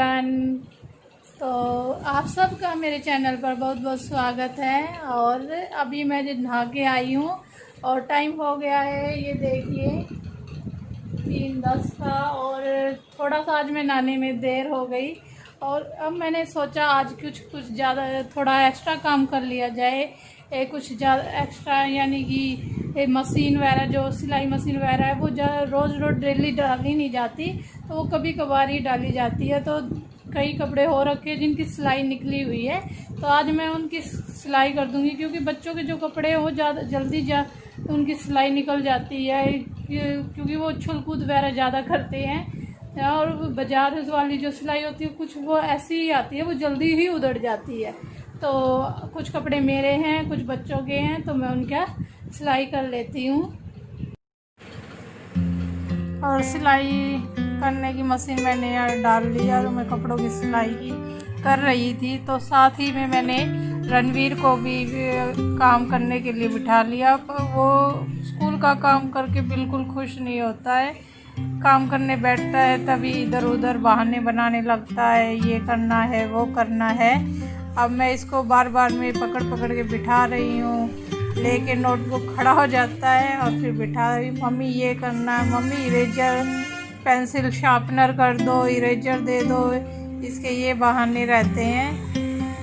Everyone. तो आप सबका मेरे चैनल पर बहुत बहुत स्वागत है। और अभी मैं नहा के आई हूँ और टाइम हो गया है, ये देखिए 3:10 का। और थोड़ा सा आज मैं नहाने में देर हो गई और अब मैंने सोचा आज कुछ ज़्यादा थोड़ा एक्स्ट्रा काम कर लिया जाए। कुछ ज़्यादा एक्स्ट्रा यानी कि मशीन वगैरह, जो सिलाई मशीन वगैरह है वो रोज़ डेली डाली नहीं जाती, तो वो कभी कभार ही डाली जाती है। तो कई कपड़े हो रखे हैं जिनकी सिलाई निकली हुई है, तो आज मैं उनकी सिलाई कर दूंगी, क्योंकि बच्चों के जो कपड़े हैं वो ज़्यादा जल्दी उनकी सिलाई निकल जाती है, क्योंकि वो उछल कूद वगैरह ज़्यादा करते हैं। और बाजार वाली जो सिलाई होती है कुछ वो ऐसी ही आती है, वो जल्दी ही उधड़ जाती है। तो कुछ कपड़े मेरे हैं, कुछ बच्चों के हैं, तो मैं उनका सिलाई कर लेती हूँ। और सिलाई करने की मशीन मैंने यार डाल ली और मैं कपड़ों की सिलाई कर रही थी, तो साथ ही में मैंने रणवीर को भी काम करने के लिए बिठा लिया। वो स्कूल का काम करके बिल्कुल खुश नहीं होता है, काम करने बैठता है तभी इधर उधर बहाने बनाने लगता है, ये करना है वो करना है। अब मैं इसको बार बार में पकड़ पकड़ के बिठा रही हूँ, लेके नोटबुक खड़ा हो जाता है और फिर बिठा रही, मम्मी ये करना है, मम्मी इरेजर पेंसिल शार्पनर कर दो, इरेजर दे दो, इसके ये बहाने रहते हैं।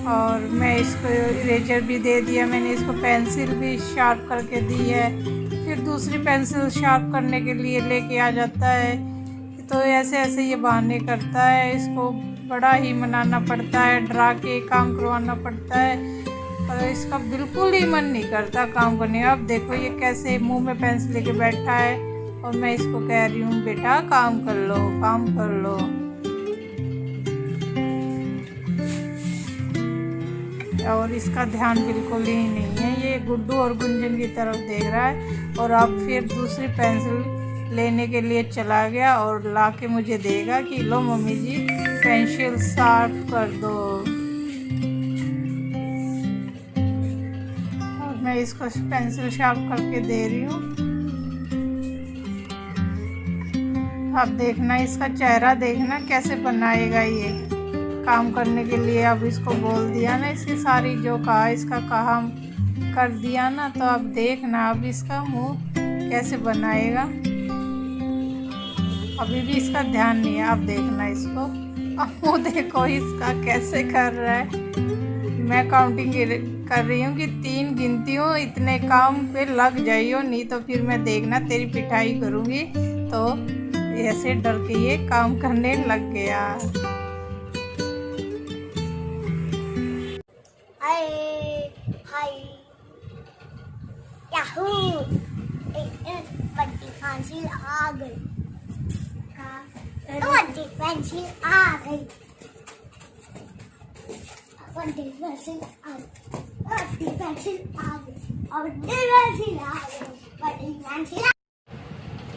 और मैं इसको इरेजर भी दे दिया, मैंने इसको पेंसिल भी शार्प करके दी है, फिर दूसरी पेंसिल शार्प करने के लिए लेके आ जाता है। तो ऐसे ऐसे ये बहाने करता है, इसको बड़ा ही मनाना पड़ता है, डरा के काम करवाना पड़ता है, और इसका बिल्कुल ही मन नहीं करता काम करने का। अब देखो ये कैसे मुंह में पेंसिल लेके बैठा है और मैं इसको कह रही हूँ बेटा काम कर लो, काम कर लो। और इसका ध्यान बिल्कुल ही नहीं है, ये गुड्डू और गुंजन की तरफ देख रहा है। और अब फिर दूसरी पेंसिल लेने के लिए चला गया और ला के मुझे देगा कि लो मम्मी जी पेंसिल शार्प कर दो। और मैं इसको पेंसिल शार्प करके दे रही हूँ। अब देखना इसका चेहरा, देखना कैसे बनाएगा ये काम करने के लिए। अब इसको बोल दिया ना, इसकी सारी जो कहा इसका काम कर दिया ना, तो अब देखना अब इसका मुंह कैसे बनाएगा। अभी भी इसका ध्यान नहीं है, अब देखना इसको, अब मुँह देखो इसका कैसे कर रहा है। मैं काउंटिंग कर रही हूँ कि 3 गिनती हूँ, इतने काम पे लग जाइयो, नहीं तो फिर मैं देखना तेरी पिटाई करूँगी। तो ऐसे डर के ये काम करने लग गया। हाय हाय याहू, बड़ी पेंसिल आ गई, बड़ी पेंसिल आ गई, बड़ी पेंसिल आ गई, बड़ी पेंसिल आ गई, और बड़ी पेंसिल आ गई, बड़ी पेंसिल।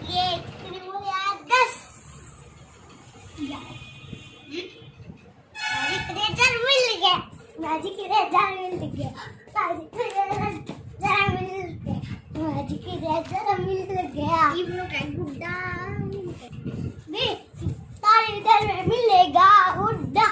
ये कितनी हो गया 10। इरेजर मिल गया, मैजिक इरेजर मिल गया, मैजिक इरेजर मिल गया, मैजिक इरेजर मिल गया। इब्नो का गुड्डा नहीं, तारे इधर में मिलेगा गुड्डा।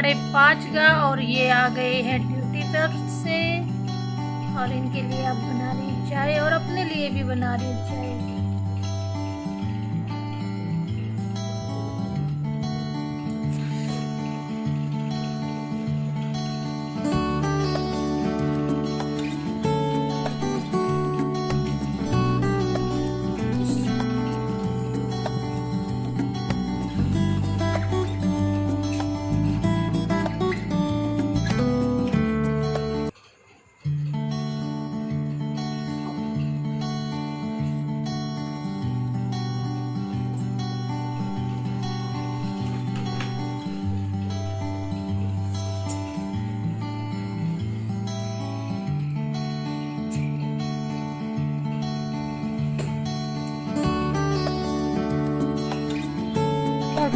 5:30 का और ये आ गए हैं ड्यूटी तरफ से और इनके लिए अब बना रही हूँ चाय और अपने लिए भी बना रही हूँ चाय।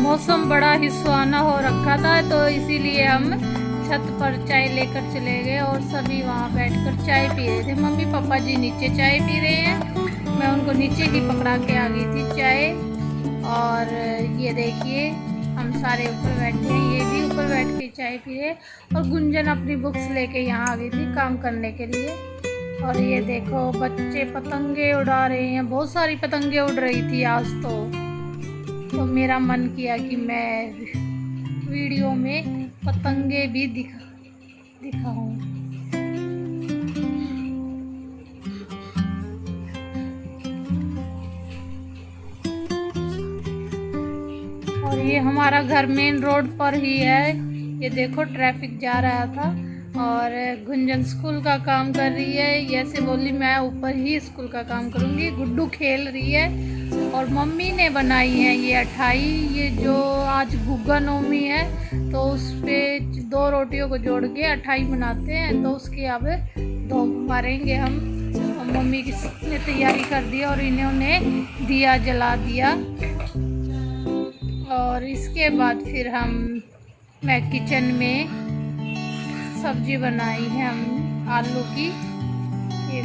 मौसम बड़ा ही सुहाना हो रखा था तो इसीलिए हम छत पर चाय लेकर चले गए और सभी वहाँ बैठकर चाय पी रहे थे। मम्मी पापा जी नीचे चाय पी रहे हैं, मैं उनको नीचे ही पकड़ा के आ गई थी चाय। और ये देखिए हम सारे ऊपर बैठे हैं, ये भी ऊपर बैठ के चाय पी रहे और गुंजन अपनी बुक्स लेके यहाँ आ गई थी काम करने के लिए। और ये देखो बच्चे पतंगे उड़ा रहे हैं, बहुत सारी पतंगे उड़ रही थी आज तो मेरा मन किया कि मैं वीडियो में पतंगे भी दिखाऊं। और ये हमारा घर मेन रोड पर ही है, ये देखो ट्रैफिक जा रहा था और गुंजन स्कूल का काम कर रही है। ऐसे बोली मैं ऊपर ही स्कूल का काम करूँगी। गुड्डू खेल रही है और मम्मी ने बनाई है ये अठाई, ये जो आज गुग्गा नवमी है तो उस पे 2 रोटियों को जोड़ के अठाई बनाते हैं तो उसके अब दो मारेंगे हम। और मम्मी ने तैयारी कर दी और इन्होंने दिया जला दिया और इसके बाद फिर मैं किचन में सब्जी बनाई है हम आलू की। ये